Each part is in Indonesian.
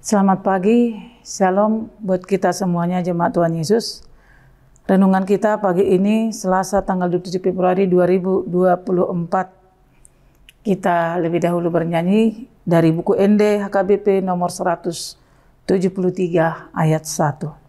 Selamat pagi, shalom buat kita semuanya jemaat Tuhan Yesus. Renungan kita pagi ini Selasa tanggal 27 Februari 2024. Kita lebih dahulu bernyanyi dari buku ND HKBP nomor 173 ayat 1.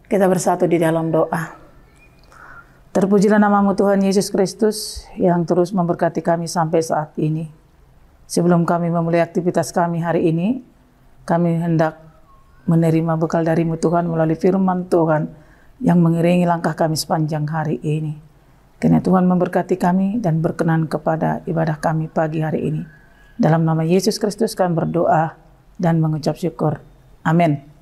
Kita bersatu di dalam doa. Terpujilah nama-Mu Tuhan Yesus Kristus yang terus memberkati kami sampai saat ini. Sebelum kami memulai aktivitas kami hari ini, kami hendak menerima bekal dari-Mu Tuhan melalui firman Tuhan yang mengiringi langkah kami sepanjang hari ini. Kiranya Tuhan memberkati kami dan berkenan kepada ibadah kami pagi hari ini. Dalam nama Yesus Kristus kami berdoa dan mengucap syukur. Amin.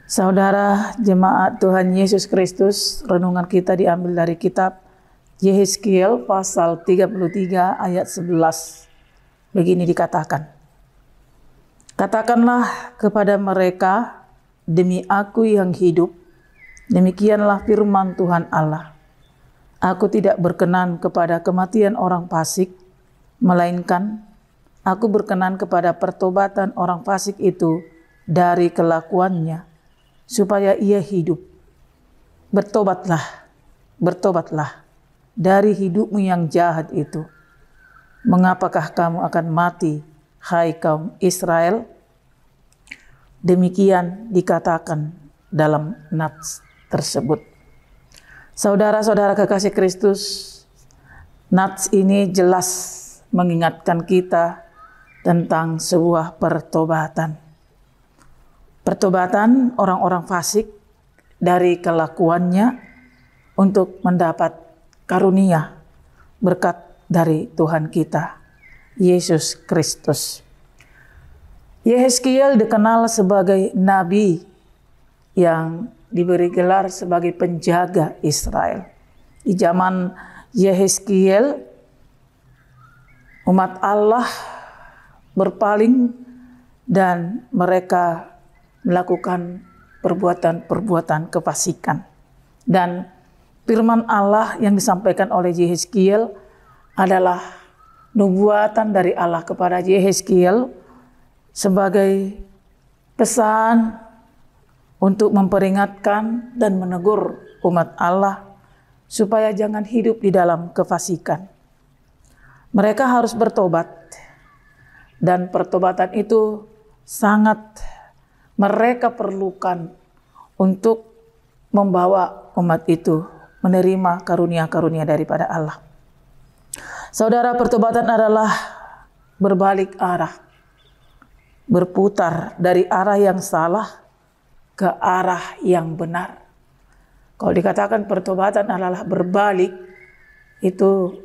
Saudara jemaat Tuhan Yesus Kristus, renungan kita diambil dari kitab Yehezkiel pasal 33 ayat 11. Begini dikatakan, "Katakanlah kepada mereka, demi Aku yang hidup, demikianlah firman Tuhan Allah. Aku tidak berkenan kepada kematian orang fasik, melainkan Aku berkenan kepada pertobatan orang fasik itu dari kelakuannya, supaya ia hidup. Bertobatlah, bertobatlah dari hidupmu yang jahat itu. Mengapakah kamu akan mati, hai kaum Israel?" Demikian dikatakan dalam nats tersebut. Saudara-saudara kekasih Kristus, nats ini jelas mengingatkan kita tentang sebuah pertobatan. Pertobatan orang-orang fasik dari kelakuannya untuk mendapat karunia berkat dari Tuhan kita, Yesus Kristus. Yehezkiel dikenal sebagai nabi yang diberi gelar sebagai penjaga Israel. Di zaman Yehezkiel, umat Allah berpaling dan mereka melakukan perbuatan-perbuatan kefasikan. Dan firman Allah yang disampaikan oleh Yehezkiel adalah nubuatan dari Allah kepada Yehezkiel sebagai pesan untuk memperingatkan dan menegur umat Allah supaya jangan hidup di dalam kefasikan. Mereka harus bertobat, dan pertobatan itu sangat mereka perlukan untuk membawa umat itu menerima karunia-karunia daripada Allah. Saudara, pertobatan adalah berbalik arah, berputar dari arah yang salah ke arah yang benar. Kalau dikatakan pertobatan adalah berbalik, itu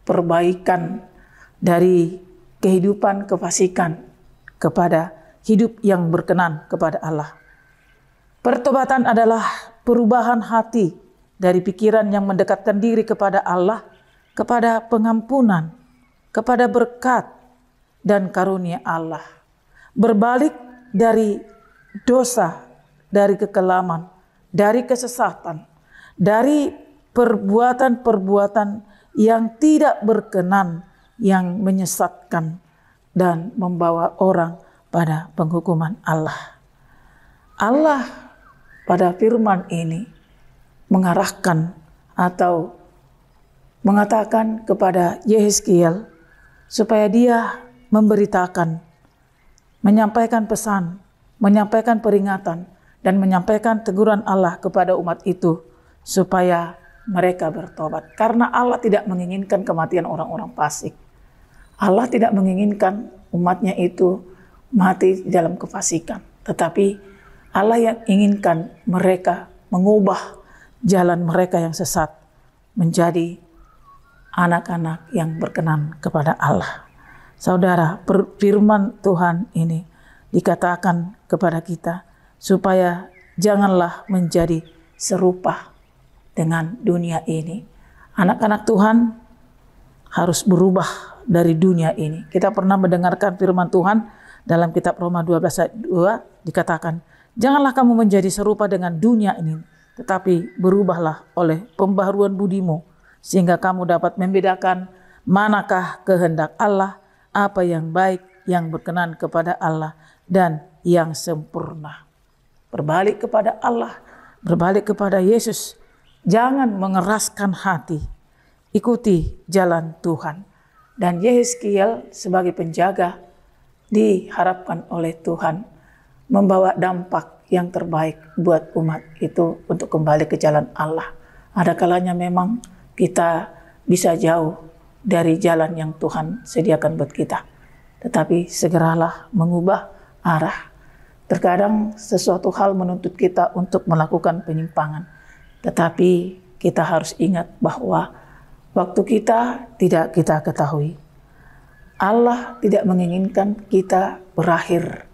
perbaikan dari kehidupan kefasikan kepada hidup yang berkenan kepada Allah. Pertobatan adalah perubahan hati dari pikiran yang mendekatkan diri kepada Allah, kepada pengampunan, kepada berkat dan karunia Allah. Berbalik dari dosa, dari kekelaman, dari kesesatan, dari perbuatan-perbuatan yang tidak berkenan, yang menyesatkan dan membawa orang pada penghukuman Allah. Allah pada firman ini mengarahkan atau mengatakan kepada Yehezkiel supaya dia memberitakan, menyampaikan pesan, menyampaikan peringatan, dan menyampaikan teguran Allah kepada umat itu supaya mereka bertobat. Karena Allah tidak menginginkan kematian orang-orang fasik. Allah tidak menginginkan umatnya itu mati dalam kefasikan. Tetapi Allah yang inginkan mereka mengubah jalan mereka yang sesat menjadi anak-anak yang berkenan kepada Allah. Saudara, firman Tuhan ini dikatakan kepada kita supaya janganlah menjadi serupa dengan dunia ini. Anak-anak Tuhan harus berubah dari dunia ini. Kita pernah mendengarkan firman Tuhan dalam kitab Roma 12 ayat 2 dikatakan, janganlah kamu menjadi serupa dengan dunia ini, tetapi berubahlah oleh pembaharuan budimu, sehingga kamu dapat membedakan manakah kehendak Allah, apa yang baik, yang berkenan kepada Allah, dan yang sempurna. Berbalik kepada Allah, berbalik kepada Yesus. Jangan mengeraskan hati. Ikuti jalan Tuhan. Dan Yehezkiel sebagai penjaga diharapkan oleh Tuhan membawa dampak yang terbaik buat umat itu untuk kembali ke jalan Allah. Ada kalanya memang kita bisa jauh dari jalan yang Tuhan sediakan buat kita. Tetapi segeralah mengubah arah. Terkadang sesuatu hal menuntut kita untuk melakukan penyimpangan. Tetapi kita harus ingat bahwa waktu kita tidak kita ketahui. Allah tidak menginginkan kita berakhir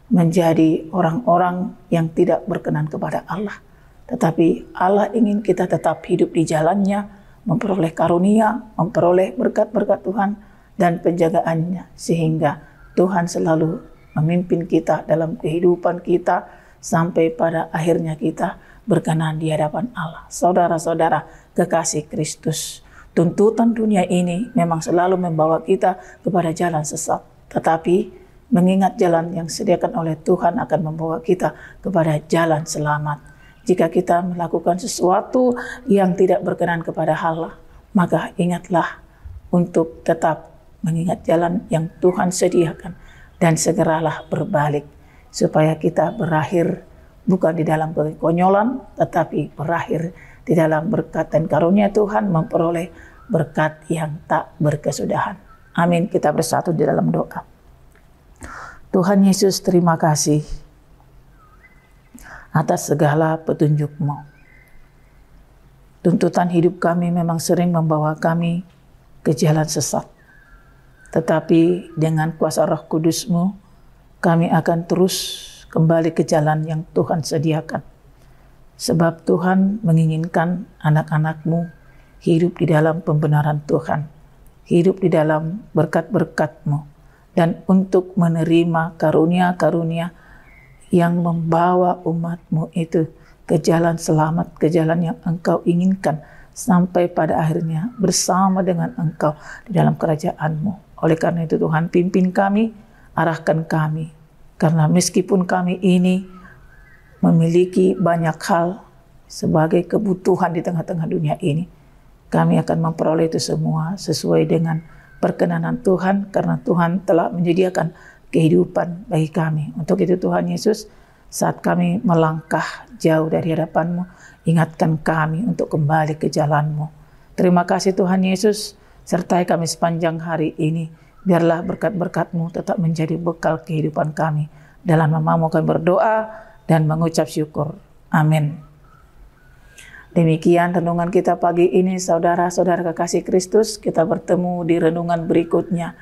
menjadi orang-orang yang tidak berkenan kepada Allah. Tetapi Allah ingin kita tetap hidup di jalannya, memperoleh karunia, memperoleh berkat-berkat Tuhan dan penjagaannya, sehingga Tuhan selalu memimpin kita dalam kehidupan kita sampai pada akhirnya kita berkenan di hadapan Allah. Saudara-saudara kekasih Kristus, tuntutan dunia ini memang selalu membawa kita kepada jalan sesat, tetapi mengingat jalan yang disediakan oleh Tuhan akan membawa kita kepada jalan selamat. Jika kita melakukan sesuatu yang tidak berkenan kepada Allah, maka ingatlah untuk tetap mengingat jalan yang Tuhan sediakan dan segeralah berbalik supaya kita berakhir bukan di dalam kekonyolan, tetapi berakhir di dalam berkat dan karunia Tuhan, memperoleh berkat yang tak berkesudahan. Amin. Kita bersatu di dalam doa. Tuhan Yesus, terima kasih atas segala petunjuk-Mu. Tuntutan hidup kami memang sering membawa kami ke jalan sesat. Tetapi dengan kuasa Roh Kudus-Mu, kami akan terus kembali ke jalan yang Tuhan sediakan. Sebab Tuhan menginginkan anak-anak-Mu hidup di dalam pembenaran Tuhan, hidup di dalam berkat-berkat-Mu, dan untuk menerima karunia-karunia yang membawa umat-Mu itu ke jalan selamat, ke jalan yang Engkau inginkan, sampai pada akhirnya bersama dengan Engkau di dalam kerajaan-Mu. Oleh karena itu Tuhan, pimpin kami, arahkan kami, karena meskipun kami ini memiliki banyak hal sebagai kebutuhan di tengah-tengah dunia ini, kami akan memperoleh itu semua sesuai dengan perkenanan Tuhan, karena Tuhan telah menyediakan kehidupan bagi kami. Untuk itu Tuhan Yesus, saat kami melangkah jauh dari hadapan-Mu, ingatkan kami untuk kembali ke jalan-Mu. Terima kasih Tuhan Yesus, sertai kami sepanjang hari ini. Biarlah berkat-berkat-Mu tetap menjadi bekal kehidupan kami. Dalam nama-Mu kami berdoa dan mengucap syukur. Amin. Demikian renungan kita pagi ini, saudara-saudara kekasih Kristus. Kita bertemu di renungan berikutnya.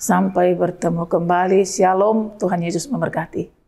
Sampai bertemu kembali. Shalom, Tuhan Yesus memberkati.